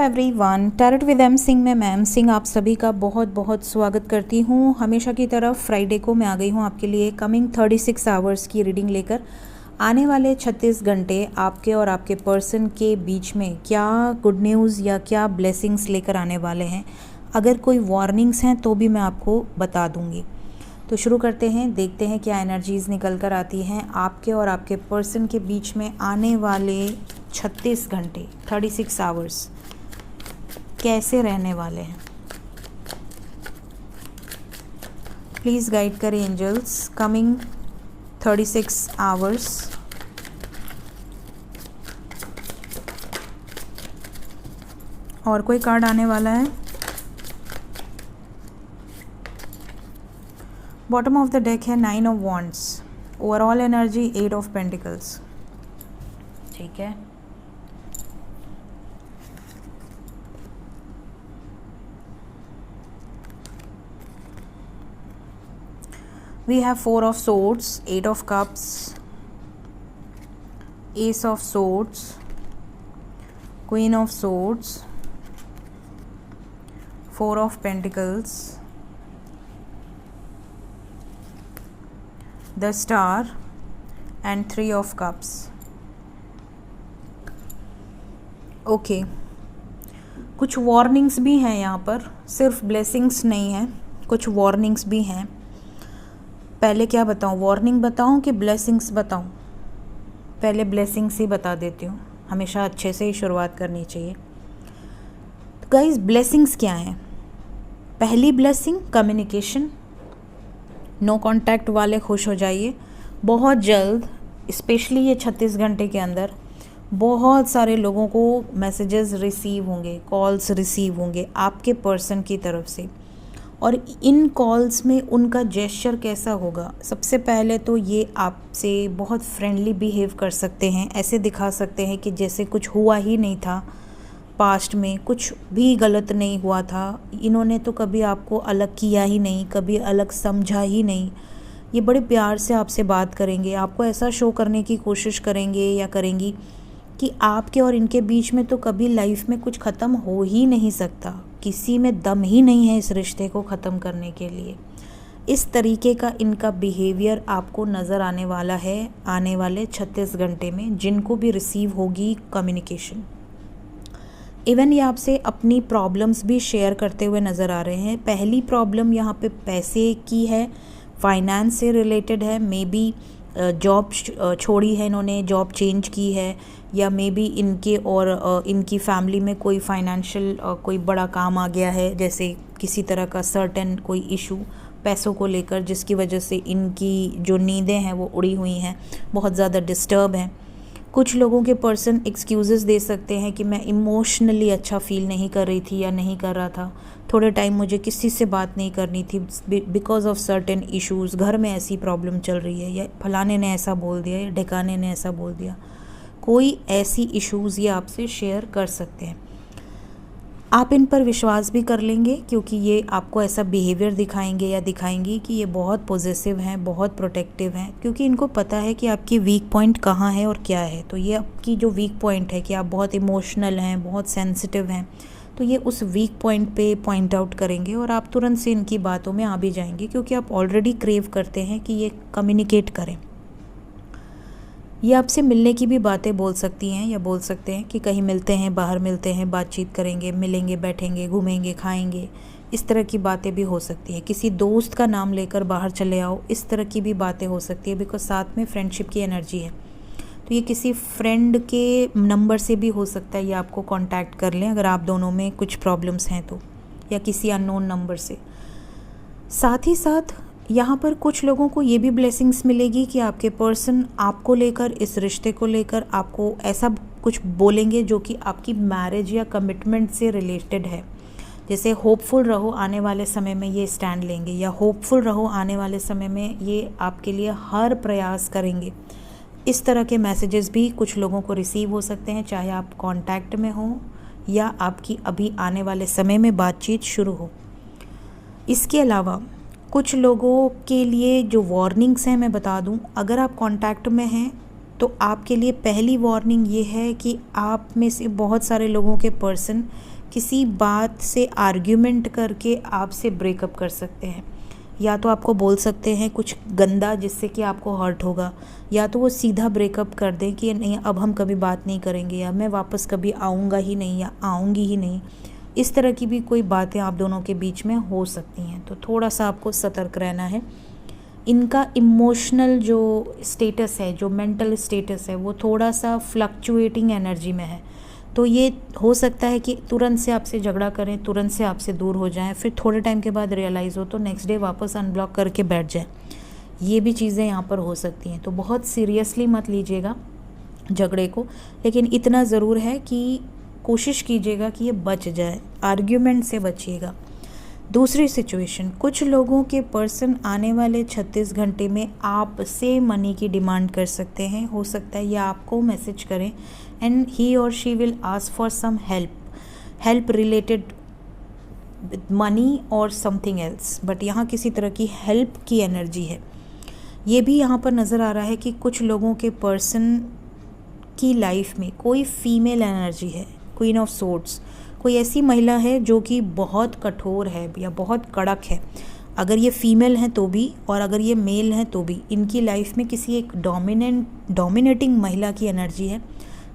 Everyone, tarot with M Singh में ma'am Singh आप सभी का बहुत बहुत स्वागत करती हूँ। हमेशा की तरह फ्राइडे को मैं आ गई हूँ आपके लिए कमिंग 36 आवर्स की रीडिंग लेकर। आने वाले 36 घंटे आपके और आपके पर्सन के बीच में क्या गुड न्यूज़ या क्या ब्लेसिंग्स लेकर आने वाले हैं। अगर कोई वार्निंग्स हैं तो भी मैं आपको बता दूँगी। तो शुरू करते हैं, देखते हैं क्या एनर्जीज़ निकल कर आती हैं आपके और आपके पर्सन के बीच में आने वाले 36 घंटे 36 आवर्स कैसे रहने वाले हैं। प्लीज़ गाइड करें एंजल्स कमिंग 36 आवर्स। और कोई कार्ड आने वाला है। बॉटम ऑफ द डेक है 9 of wands, overall energy 8 of pentacles. ठीक है, we have 4 of swords, 8 of cups, ace of swords, queen of swords, 4 of pentacles, the star and 3 of cups. Okay, कुछ warnings भी हैं यहाँ पर, सिर्फ blessings नहीं हैं, कुछ वार्निंग्स भी हैं। पहले क्या बताऊँ, वार्निंग बताऊँ कि ब्लेसिंग्स बताऊँ? पहले ब्लेसिंग्स ही बता देती हूँ, हमेशा अच्छे से ही शुरुआत करनी चाहिए। तो गाइस, ब्लेसिंग्स क्या हैं? पहली ब्लेसिंग कम्युनिकेशन, नो कांटेक्ट वाले खुश हो जाइए। बहुत जल्द, स्पेशली ये 36 घंटे के अंदर बहुत सारे लोगों को मैसेजेस रिसीव होंगे, कॉल्स रिसीव होंगे आपके पर्सन की तरफ से। और इन कॉल्स में उनका जेस्चर कैसा होगा? सबसे पहले तो ये आपसे बहुत फ्रेंडली बिहेव कर सकते हैं, ऐसे दिखा सकते हैं कि जैसे कुछ हुआ ही नहीं था, पास्ट में कुछ भी गलत नहीं हुआ था, इन्होंने तो कभी आपको अलग किया ही नहीं, कभी अलग समझा ही नहीं। ये बड़े प्यार से आपसे बात करेंगे, आपको ऐसा शो करने की कोशिश करेंगे या करेंगी कि आपके और इनके बीच में तो कभी लाइफ में कुछ ख़त्म हो ही नहीं सकता, किसी में दम ही नहीं है इस रिश्ते को ख़त्म करने के लिए। इस तरीके का इनका बिहेवियर आपको नज़र आने वाला है आने वाले 36 घंटे में, जिनको भी रिसीव होगी कम्युनिकेशन। इवन ये आपसे अपनी प्रॉब्लम्स भी शेयर करते हुए नज़र आ रहे हैं। पहली प्रॉब्लम यहाँ पे पैसे की है, फाइनेंस से रिलेटेड है। मे बी जॉब छोड़ी है इन्होंने, जॉब चेंज की है, या मे बी इनके और इनकी फैमिली में कोई फाइनेंशियल कोई बड़ा काम आ गया है, जैसे किसी तरह का सर्टेन कोई इशू पैसों को लेकर, जिसकी वजह से इनकी जो नींदें हैं वो उड़ी हुई हैं, बहुत ज़्यादा डिस्टर्ब हैं। कुछ लोगों के पर्सन एक्सक्यूज़ेस दे सकते हैं कि मैं इमोशनली अच्छा फील नहीं कर रही थी या नहीं कर रहा था, थोड़े टाइम मुझे किसी से बात नहीं करनी थी बिकॉज ऑफ सर्टेन इश्यूज़, घर में ऐसी प्रॉब्लम चल रही है, या फलाने ने ऐसा बोल दिया या ढिकाने ने ऐसा बोल दिया। कोई ऐसी इश्यूज़ ये आपसे शेयर कर सकते हैं। आप इन पर विश्वास भी कर लेंगे क्योंकि ये आपको ऐसा बिहेवियर दिखाएंगे या दिखाएंगी कि ये बहुत पॉजिटिव हैं, बहुत प्रोटेक्टिव हैं, क्योंकि इनको पता है कि आपकी वीक पॉइंट कहाँ है और क्या है। तो ये आपकी जो वीक पॉइंट है कि आप बहुत इमोशनल हैं, बहुत सेंसिटिव हैं, तो ये उस वीक पॉइंट पे पॉइंट आउट करेंगे और आप तुरंत से इनकी बातों में आ भी जाएंगे, क्योंकि आप ऑलरेडी क्रेव करते हैं कि ये कम्युनिकेट करें। ये आपसे मिलने की भी बातें बोल सकती हैं, या बोल सकते हैं कि कहीं मिलते हैं, बाहर मिलते हैं, बातचीत करेंगे, मिलेंगे, बैठेंगे, घूमेंगे, खाएंगे, इस तरह की बातें भी हो सकती हैं। किसी दोस्त का नाम लेकर बाहर चले आओ, इस तरह की भी बातें हो सकती है, बिकॉज साथ में फ्रेंडशिप की एनर्जी है। तो ये किसी फ्रेंड के नंबर से भी हो सकता है, ये आपको कांटेक्ट कर लें अगर आप दोनों में कुछ प्रॉब्लम्स हैं तो, या किसी अननोन नंबर से। साथ ही साथ यहाँ पर कुछ लोगों को ये भी ब्लेसिंग्स मिलेगी कि आपके पर्सन आपको लेकर, इस रिश्ते को लेकर आपको ऐसा कुछ बोलेंगे जो कि आपकी मैरिज या कमिटमेंट से रिलेटेड है। जैसे होपफुल रहो, आने वाले समय में ये स्टैंड लेंगे, या होपफुल रहो, आने वाले समय में ये आपके लिए हर प्रयास करेंगे। इस तरह के मैसेजेस भी कुछ लोगों को रिसीव हो सकते हैं, चाहे आप कांटेक्ट में हो या आपकी अभी आने वाले समय में बातचीत शुरू हो। इसके अलावा कुछ लोगों के लिए जो वार्निंग्स हैं मैं बता दूं, अगर आप कांटेक्ट में हैं तो आपके लिए पहली वार्निंग ये है कि आप में से बहुत सारे लोगों के पर्सन किसी बात से आर्ग्यूमेंट करके आपसे ब्रेकअप कर सकते हैं। या तो आपको बोल सकते हैं कुछ गंदा जिससे कि आपको हर्ट होगा, या तो वो सीधा ब्रेकअप कर दें कि नहीं अब हम कभी बात नहीं करेंगे, या मैं वापस कभी आऊँगा ही नहीं या आऊँगी ही नहीं। इस तरह की भी कोई बातें आप दोनों के बीच में हो सकती हैं, तो थोड़ा सा आपको सतर्क रहना है। इनका इमोशनल जो स्टेटस है, जो मेंटल स्टेटस है, वो थोड़ा सा फ्लक्चुएटिंग एनर्जी में है। तो ये हो सकता है कि तुरंत से आपसे झगड़ा करें, तुरंत से आपसे दूर हो जाएं, फिर थोड़े टाइम के बाद रियलाइज़ हो तो नेक्स्ट डे वापस अनब्लॉक करके बैठ जाएं। ये भी चीज़ें यहाँ पर हो सकती हैं। तो बहुत सीरियसली मत लीजिएगा झगड़े को, लेकिन इतना ज़रूर है कि कोशिश कीजिएगा कि ये बच जाए, आर्ग्यूमेंट से बचिएगा। दूसरी सिचुएशन, कुछ लोगों के पर्सन आने वाले 36 घंटे में आपसे मनी की डिमांड कर सकते हैं। हो सकता है ये आपको मैसेज करें एंड ही और she will ask for some help related money और समथिंग एल्स, बट यहाँ किसी तरह की हेल्प की एनर्जी है। ये भी यहाँ पर नज़र आ रहा है कि कुछ लोगों के पर्सन की लाइफ में कोई फीमेल एनर्जी है, क्वीन ऑफ सोर्ड्स, कोई ऐसी महिला है जो कि बहुत कठोर है या बहुत कड़क है। अगर ये फीमेल हैं तो भी, और अगर ये मेल हैं तो भी, इनकी लाइफ में किसी एक डोमिनेटिंग महिला की एनर्जी है,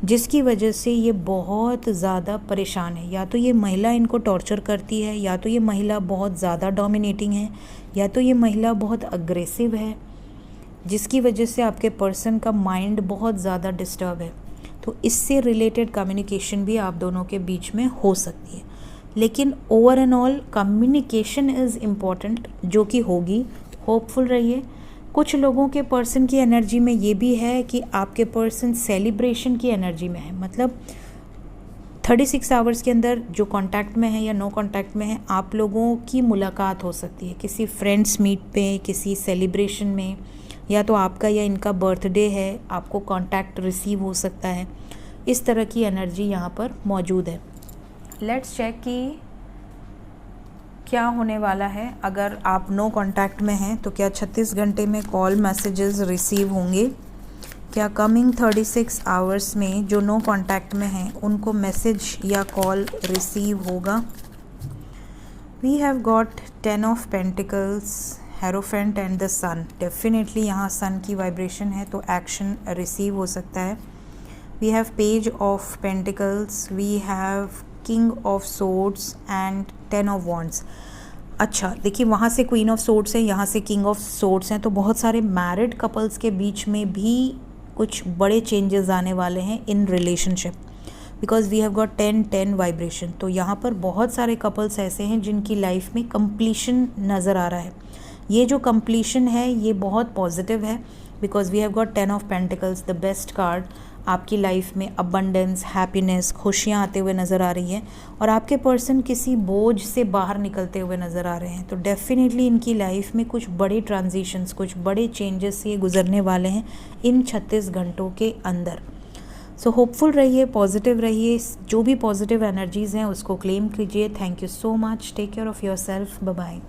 जिसकी वजह से ये बहुत ज़्यादा परेशान है। या तो ये महिला इनको टॉर्चर करती है, या तो ये महिला बहुत ज़्यादा डोमिनेटिंग है, या तो ये महिला बहुत अग्रेसिव है, जिसकी वजह से आपके पर्सन का माइंड बहुत ज़्यादा डिस्टर्ब है। तो इससे रिलेटेड कम्युनिकेशन भी आप दोनों के बीच में हो सकती है। लेकिन over and all communication is important, जो कि होगी। होपफुल रहिए। कुछ लोगों के पर्सन की एनर्जी में ये भी है कि आपके पर्सन सेलिब्रेशन की एनर्जी में है, मतलब 36 आवर्स के अंदर जो कांटेक्ट में है या नो कांटेक्ट में है, आप लोगों की मुलाकात हो सकती है किसी फ्रेंड्स मीट पे, किसी सेलिब्रेशन में, या तो आपका या इनका बर्थडे है, आपको कांटेक्ट रिसीव हो सकता है। इस तरह की एनर्जी यहाँ पर मौजूद है। लेट्स चेक कि क्या होने वाला है। अगर आप नो कांटेक्ट में हैं तो क्या 36 घंटे में कॉल मैसेजेस रिसीव होंगे? क्या कमिंग 36 आवर्स में जो नो कांटेक्ट में हैं उनको मैसेज या कॉल रिसीव होगा? We have got 10 of pentacles, hierophant and the sun. Definitely यहाँ सन की वाइब्रेशन है तो एक्शन रिसीव हो सकता है। We have page of pentacles, we have king of swords and 10 of wands. अच्छा देखिए, वहाँ से क्वीन ऑफ सोर्ड्स है, यहाँ से किंग ऑफ सोर्ड्स हैं, तो बहुत सारे मैरिड कपल्स के बीच में भी कुछ बड़े चेंजेस आने वाले हैं in relationship, because we have got 10-10 vibration. तो यहाँ पर बहुत सारे कपल्स ऐसे हैं जिनकी लाइफ में कंप्लीशन नज़र आ रहा है। ये जो कंप्लीशन है ये बहुत पॉजिटिव है, because we have got 10 of pentacles, the best card. आपकी लाइफ में अबंडेंस, हैप्पीनेस, खुशियाँ आते हुए नज़र आ रही हैं, और आपके पर्सन किसी बोझ से बाहर निकलते हुए नज़र आ रहे हैं। तो डेफिनेटली इनकी लाइफ में कुछ बड़े ट्रांजिशंस, कुछ बड़े चेंजेस ये गुजरने वाले हैं इन 36 घंटों के अंदर। सो होपफुल रहिए, पॉजिटिव रहिए, जो भी पॉजिटिव एनर्जीज़ हैं उसको क्लेम कीजिए। Thank you so much, take care of yourself, bye bye.